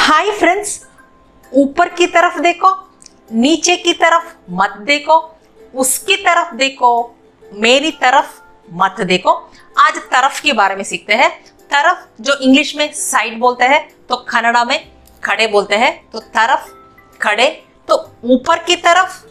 Hi friends, ऊपर की तरफ देखो, नीचे की तरफ मत देखो, उसकी तरफ देखो, मेरी तरफ मत देखो। आज तरफ के बारे में सीखते हैं। तरफ जो इंग्लिश में साइड बोलते हैं तो कन्नड़ा में खड़े बोलते हैं। तो तरफ खड़े, तो ऊपर की तरफ,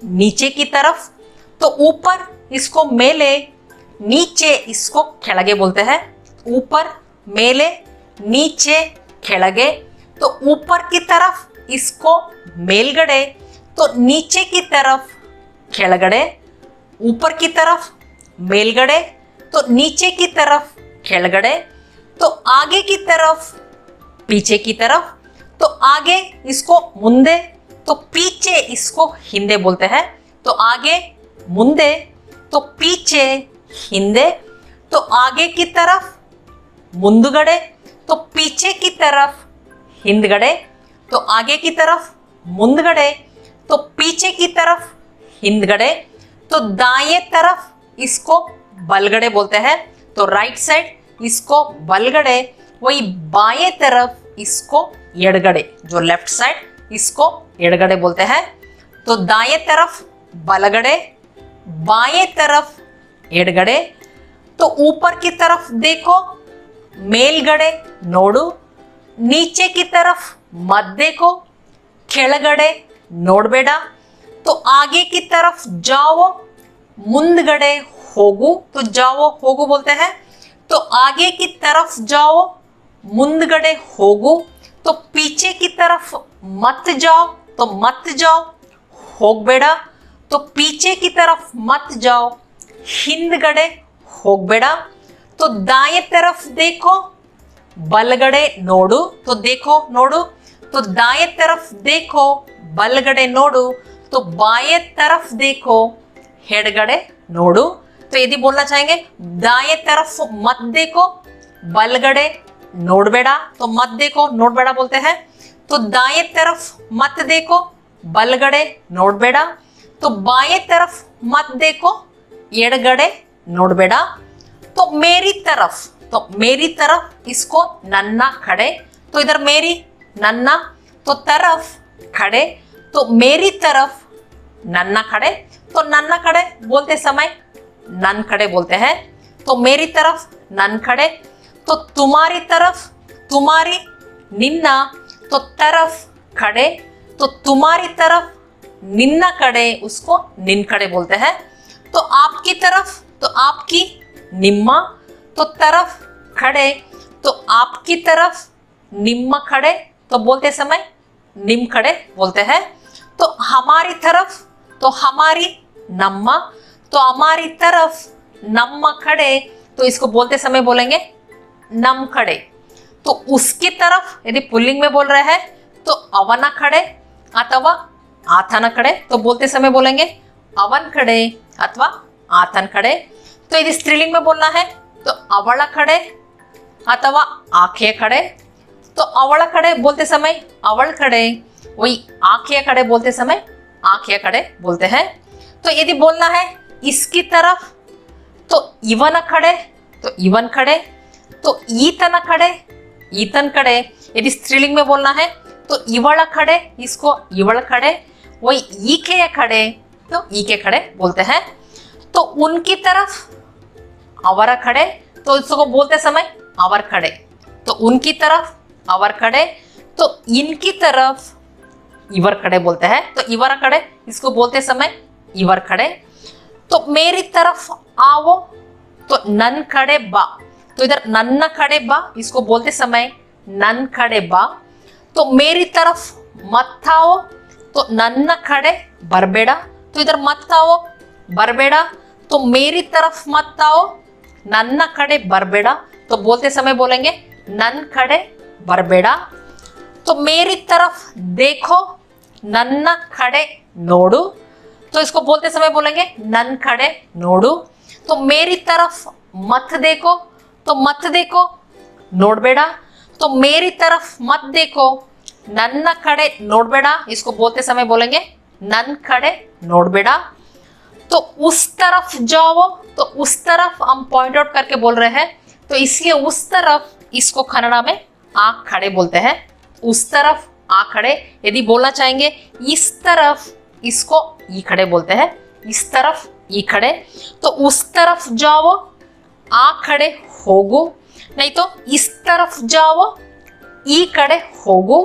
नीचे की तरफ। तो ऊपर इसको मेले, नीचे इसको ಕೆಳಗೆ बोलते हैं। ऊपर मेले, नीचे ಕೆಳಗೆ। तो ऊपर की तरफ इसको ಮೇಲ್ಗಡೆ, तो नीचे की तरफ ಕೆಳಗಡೆ। ऊपर की तरफ ಮೇಲ್ಗಡೆ, तो नीचे की तरफ ಕೆಳಗಡೆ। तो आगे की तरफ, पीछे की तरफ। तो आगे इसको ಮುಂದೆ, तो पीछे इसको ಹಿಂದೆ बोलते हैं। तो आगे ಮುಂದೆ, तो पीछे ಹಿಂದೆ। तो आगे की तरफ ಮುಂದುಗಡೆ, तो पीछे की तरफ ಹಿಂದ್ಗಡೆ। तो आगे की तरफ ಮುಂದುಗಡೆ, तो पीछे की तरफ ಹಿಂದ್ಗಡೆ। तो दाएं तरफ इसको बलगड़े बोलते हैं। तो राइट साइड इसको बलगड़े, वही बाएं तरफ इसको ಎಡಗಡೆ, जो लेफ्ट साइड इसको ಎಡಗಡೆ बोलते हैं। तो दाएं तरफ बलगड़े, बाएं तरफ ಎಡಗಡೆ। तो ऊपर की तरफ देखो, ಮೇಲ್ಗಡೆ ನೋಡು, नीचे की तरफ मत देखो, ಕೆಳಗಡೆ ನೋಡಬೇಡ। तो आगे की तरफ जाओ, ಮುಂದ್ಗಡೆ ಹೋಗು। तो जाओ ಹೋಗು बोलते हैं। तो आगे की तरफ जाओ, ಮುಂದ್ಗಡೆ ಹೋಗು। तो पीछे की तरफ मत जाओ, तो मत जाओ, ಹೋಗಬೇಡ। तो पीछे की तरफ मत जाओ, ಹಿಂದ್ಗಡೆ ಹೋಗಬೇಡ। तो दाएं तरफ देखो, बलगड़े नोडु। तो देखो नोडु, तो दाएं तरफ देखो, बलगड़े नोडु। तो बाएं तरफ देखो, ಎಡಗಡೆ नोडु। तो यदि बोलना चाहेंगे दाएं तरफ मत देखो, बलगड़े ನೋಡಬೇಡ। तो मत देखो ನೋಡಬೇಡ बोलते हैं। तो दाएं तरफ मत देखो, बलगड़े ನೋಡಬೇಡ। तो बाएं तरफ मत देखो, ಎಡಗಡೆ ನೋಡಬೇಡ। तो मेरी तरफ, तो मेरी तरफ इसको नन्ना खड़े। तो इधर मेरी, नन्ना, तो तरफ खड़े। तो मेरी तरफ नन्ना खड़े। तो नन्ना खड़े बोलते समय नन खड़े बोलते हैं। तो मेरी तरफ नन खड़े। तो तुम्हारी तरफ, तुम्हारी निन्ना, तो तरफ खड़े। तो तुम्हारी तरफ निन्ना खड़े, उसको निन खड़े बोलते हैं। तो आपकी तरफ, तो आपकी ನಿಮ್ಮ। तो तरफ खड़े, तो आपकी तरफ ನಿಮ್ಮ खड़े, तो बोलते समय निम खड़े बोलते हैं। तो हमारी तरफ, तो हमारी ನಮ್ಮ। तो हमारी तरफ ನಮ್ಮ खड़े, तो इसको बोलते समय बोलेंगे नम खड़े। तो उसकी तरफ यदि पुल्लिंग में बोल रहे हैं तो ಅವನ खड़े अथवा आथन खड़े, तो बोलते समय बोलेंगे ಅವನ್ खड़े अथवा आथन खड़े। तो यदि स्त्रीलिंग में बोलना है तो ಅವಳ खड़े अथवा आखे खड़े। तो ಅವಳ खड़े बोलते समय ಅವಳ खड़े, वही आखे खड़े बोलते समय आखे खड़े बोलते हैं। तो यदि बोलना है इसकी तरफ तो ಇವನ खड़े, तो ಇವನ್ खड़े। तो ಈತನ खड़े, ಈತन खड़े। यदि स्त्रीलिंग में बोलना है तो ಇವಳ खड़े, इसको ಇವಳ खड़े, वही ಈಕೆಯ खड़े, तो ಈಕೆ खड़े बोलते हैं। तो उनकी तरफ ಅವರ खड़े, तो इसको बोलते समय अवर खड़े। तो उनकी तरफ अवर खड़े। तो इनकी तरफ इवर खड़े बोलते हैं। तो इवर खड़े, इसको बोलते समय इवर खड़े। तो मेरी तरफ आओ, तो नन खड़े बा। तो इधर नन्ना खड़े बा, इसको बोलते समय नन खड़े बा। तो मेरी तरफ मत आओ, तो नन्ना खड़े बरबेड़ा। तो इधर मत आओ, बरबेड़ा। तो मेरी तरफ मत आओ, नन्ना खड़े बरबेड़ा। तो बोलते समय बोलेंगे नन खड़े बरबेड़ा। तो मेरी तरफ देखो, नन्ना खड़े नोडु। तो इसको बोलते समय बोलेंगे नन खड़े नोडु। तो मेरी तरफ मत देखो, तो मत देखो ನೋಡಬೇಡ। तो मेरी तरफ मत देखो, नन्ना खड़े ನೋಡಬೇಡ। इसको बोलते समय बोलेंगे नन खड़े ನೋಡಬೇಡ। तो उस तरफ जाओ, तो उस तरफ हम पॉइंट आउट करके बोल रहे हैं, तो इसलिए उस तरफ इसको कन्नड़ा में आ खड़े बोलते हैं। उस तरफ आ खड़े। यदि बोलना चाहेंगे इस तरफ, इसको ई खड़े बोलते हैं, इस तरफ ई खड़े, तो उस तरफ जाओ आ खड़े होगो, नहीं तो इस तरफ जाओ ई खड़े होगो,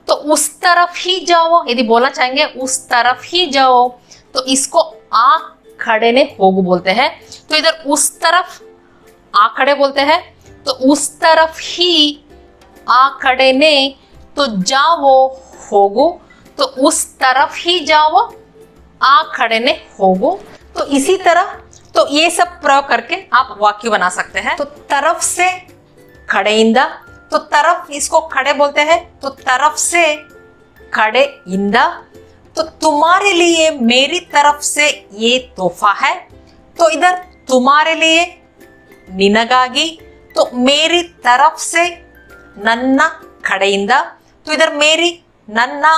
तो उस तरफ ही जाओ। यदि बोलना चाहेंगे उस तरफ ही जाओ, तो इसको आ खड़े ने होगो बोलते हैं। तो इधर उस तरफ आ खड़े बोलते हैं, तो उस तरफ ही आ खड़े ने, तो जाओ होगो, तो उस तरफ ही जाओ आ खड़े ने होगो। तो इसी तरह तो ये सब प्रयोग करके आप वाक्य बना सकते हैं। तो तरफ से खड़े इंदा, तो तरफ इसको खड़े बोलते हैं, तो तरफ से खड़े इंदा। तो तुम्हारे लिए मेरी तरफ से ये तोहफा है, तो इधर तुम्हारे लिए निनगागी, तो मेरी तरफ से नन्ना खड़ेइंदा, तो इधर मेरी नन्ना,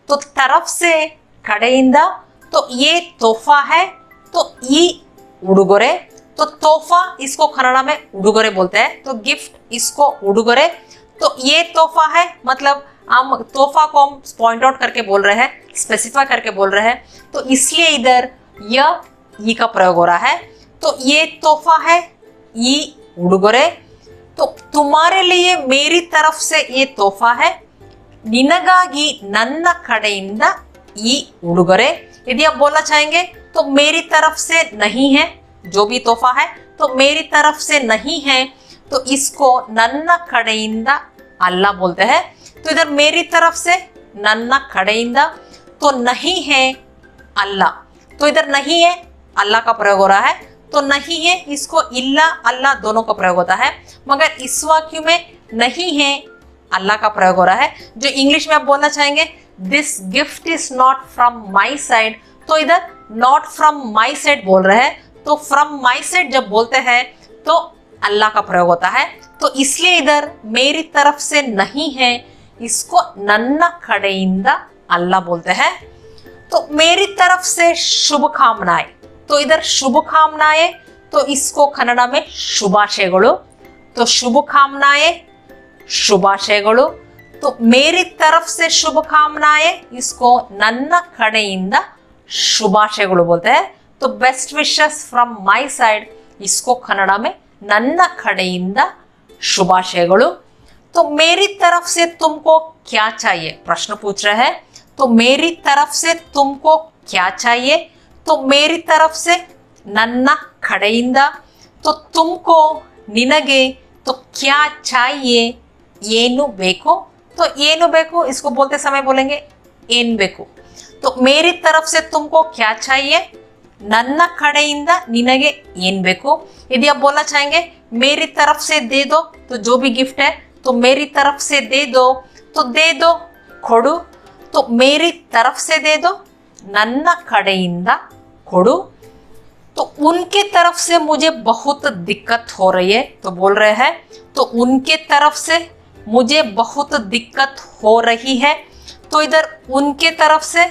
तो तरफ से खड़ेइंदा, तो ये तोहफा है, तो ये उडुगोरे। तो तोहफा इसको कन्नड़ा में उडुगोरे बोलते हैं, तो गिफ्ट इसको उडुगोरे। तो ये तोहफा है, मतलब हम तोहफा को हम पॉइंट आउट करके बोल रहे हैं, स्पेसिफाई करके बोल रहे हैं, तो इसलिए इधर यह ई का प्रयोग हो रहा है। तो ये तोहफा है, ई उडुगोरे। तो तुम्हारे लिए मेरी तरफ से ये तोहफा है, निनगागी नन्न कड़ेइंद ई उडुगोरे। यदि आप बोलना चाहेंगे तो मेरी तरफ से नहीं है, जो भी तोहफा है तो मेरी तरफ से नहीं है, तो इसको नन्न कड़ेइंद अल्लाह बोलते हैं। तो इधर मेरी तरफ से नन्न कड़ेइंद, तो नहीं है अल्लाह, तो इधर नहीं है अल्लाह का प्रयोग हो रहा है, तो नहीं है इसको इल्ला अल्लाह दोनों का प्रयोग होता है, मगर इस वाक्य में नहीं है अल्लाह का प्रयोग हो रहा है। जो इंग्लिश में आप बोलना चाहेंगे this gift is not from my side, तो इधर नॉट फ्रॉम माई साइड बोल रहे हैं, तो फ्रॉम माई साइड जब बोलते हैं तो अल्लाह का प्रयोग होता है। तो इसलिए इधर मेरी तरफ से नहीं है, इसको नन्ना कड़ेइंद अल्लाह बोलते हैं। तो मेरी तरफ से शुभकामनाएं, तो इधर शुभकामनाएं, तो इसको कन्नड़ा में शुभाशयगळु, तो शुभकामनाएं शुभाशयगळु। तो मेरी तरफ से शुभकामनाएं, इसको नन्न कड़ेइंद शुभाशयगळु बोलते हैं। तो best wishes from my side, इसको कन्नड़ा में नन्न कड़ेइंद शुभाशयगळु। तो मेरी तरफ से तुमको क्या चाहिए, प्रश्न पूछ रहे हैं। तो मेरी तरफ से तुमको क्या चाहिए, तो मेरी तरफ से नन्ना कड़ेइंद, तो तुमको निनगे, तो क्या चाहिए येनु बेको, तो येनु बेको इसको बोलते समय बोलेंगे एन बेको। तो मेरी तरफ से तुमको क्या चाहिए, नन्ना कड़ेइंद निनगे एन बेको। यदि आप बोलना चाहेंगे मेरी तरफ से दे दो, तो जो भी गिफ्ट है तो मेरी तरफ से दे दो, तो दे दो कोडु, तो मेरी तरफ से दे दो नन्ना कड़ेइंद कोडु। तो उनके तरफ से मुझे बहुत दिक्कत हो रही है, तो बोल रहे हैं तो उनके तरफ से मुझे बहुत दिक्कत हो रही है, तो इधर उनके तरफ से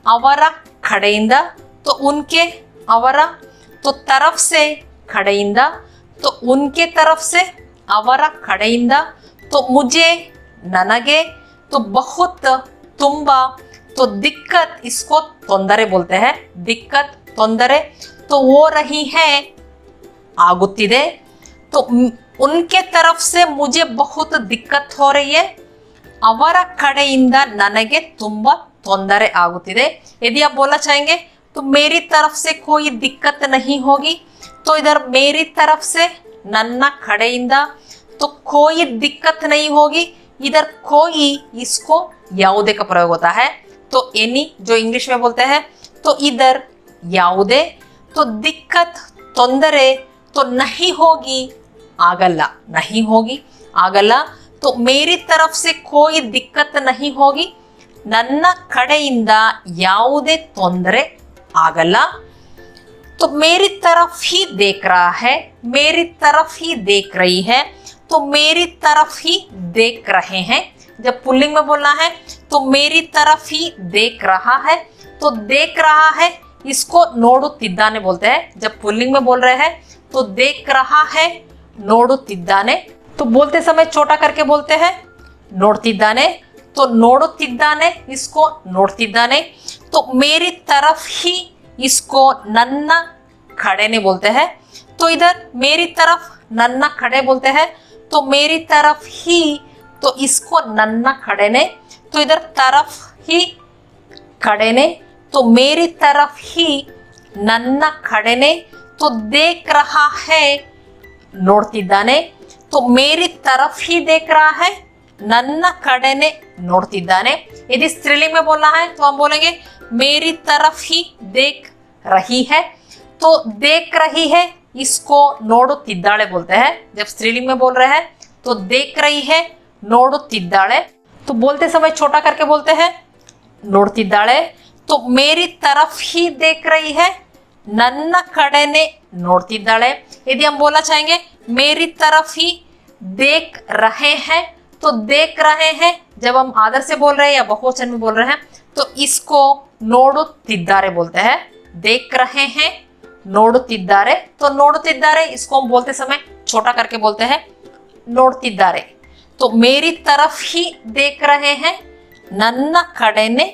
अवरा कड़ेइंद, तो उनके अवरा, तो तरफ से कड़ेइंद, तो उनके तरफ से अवरा कड़ेइंद, तो मुझे ननगे, तो बहुत तुम्बा, तो दिक्कत इसको तोंदरे बोलते हैं, दिक्कत तोंदरे, तो वो रही है आगुत्तिदे। तो उनके तरफ से मुझे बहुत दिक्कत हो रही है, अवरा कड़ेइंद ननगे तुम्बा तोंदरे आगुत्तिदे। यदि आप बोलना चाहेंगे तो मेरी तरफ से कोई दिक्कत नहीं होगी, तो इधर मेरी तरफ से नन्ना कड़ेइंद, तो कोई दिक्कत नहीं होगी, इधर कोई इसको याउदे का प्रयोग होता है, तो एनी जो इंग्लिश में बोलते हैं, तो इधर याउदे, तो दिक्कत तोंदरे, तो नहीं होगी आगल्ला, नहीं होगी आगल्ला, तो मेरी तरफ से कोई दिक्कत नहीं होगी, नन्ना कड़ेइंद याउदे तोंदरे आगल्ला। तो मेरी तरफ ही देख रहा है, मेरी तरफ ही देख रही है, तो मेरी तरफ ही देख रहे हैं। जब पुल्लिंग में बोलना है तो मेरी तरफ ही देख रहा है, तो देख रहा है इसको नोडुत्तिद्दाने बोलते हैं। जब पुल्लिंग में बोल रहे हैं तो देख रहा है नोडुत्तिद्दाने, तो बोलते समय छोटा करके बोलते हैं ನೋಡ್ತಿದ್ದಾನೆ. तो ನೋಡುತ್ತಿದ್ದಾನೆ इसको ನೋಡ್ತಿದ್ದಾನೆ. तो मेरी तरफ ही इसको नन्ना खड़े ने बोलते हैं. तो इधर मेरी तरफ नन्ना खड़े बोलते हैं. तो मेरी तरफ ही, तो इसको नन्ना खड़े ने, तो इधर तरफ ही खड़े ने, तो मेरी तरफ ही नन्ना खड़े ने, तो देख रहा है ನೋಡ್ತಿದ್ದಾನೆ. तो मेरी तरफ ही देख रहा है, ನನ್ನ ಕಡೆನೆ ನೋಡ್ತಿದ್ದಾನೆ. यदि स्त्रीलिंग में बोलना है तो हम बोलेंगे मेरी तरफ ही देख रही है. तो देख रही है इसको ನೋಡುತ್ತಿದ್ದಾಳೆ बोलते हैं. जब स्त्रीलिंग में बोल रहे हैं तो देख रही है ನೋಡುತ್ತಿದ್ದಾಳೆ. तो बोलते समय छोटा करके बोलते हैं ನೋಡ್ತಿದ್ದಾಳೆ. तो मेरी तरफ ही देख रही है, ನನ್ನ ಕಡೆನೆ ನೋಡ್ತಿದ್ದಾಳೆ. यदि हम बोलना चाहेंगे मेरी तरफ ही देख रहे हैं, तो देख रहे हैं जब हम आदर से बोल रहे हैं या बहुवचन में बोल रहे हैं तो इसको ನೋಡುತ್ತಿದ್ದಾರೆ बोलते हैं. देख रहे हैं ನೋಡುತ್ತಿದ್ದಾರೆ. तो ನೋಡುತ್ತಿದ್ದಾರೆ इसको हम बोलते समय छोटा करके बोलते हैं ನೋಡ್ತಿದ್ದಾರೆ. तो मेरी तरफ ही देख रहे हैं, ನನ್ನ ಕಡೆನೆ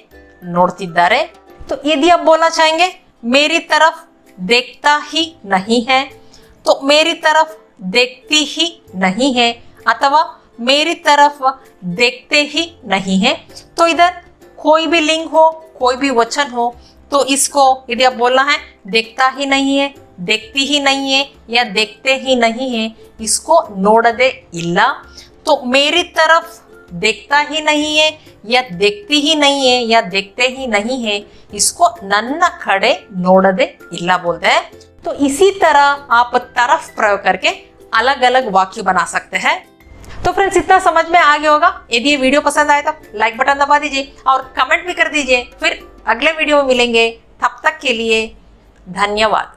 ನೋಡ್ತಿದ್ದಾರೆ. तो यदि आप बोलना चाहेंगे मेरी तरफ देखता ही नहीं है, तो मेरी तरफ देखती ही नहीं है, अथवा मेरी तरफ देखते ही नहीं है. तो इधर कोई भी लिंग हो, कोई भी वचन हो, तो इसको यदि आप बोलना है देखता ही नहीं है, देखती ही नहीं है या देखते ही नहीं है, इसको ನೋಡದೆ ಇಲ್ಲ. तो मेरी तरफ देखता ही नहीं है या देखती ही नहीं है या देखते ही नहीं है, इसको ನನ್ನ ಕಡೆ ನೋಡದೆ ಇಲ್ಲ बोलते हैं. तो इसी तरह आप तरफ प्रयोग करके अलग अलग वाक्य बना सकते हैं. तो फ्रेंड्स इतना समझ में आ गया होगा. यदि ये वीडियो पसंद आए तो लाइक बटन दबा दीजिए और कमेंट भी कर दीजिए. फिर अगले वीडियो में मिलेंगे. तब तक के लिए धन्यवाद.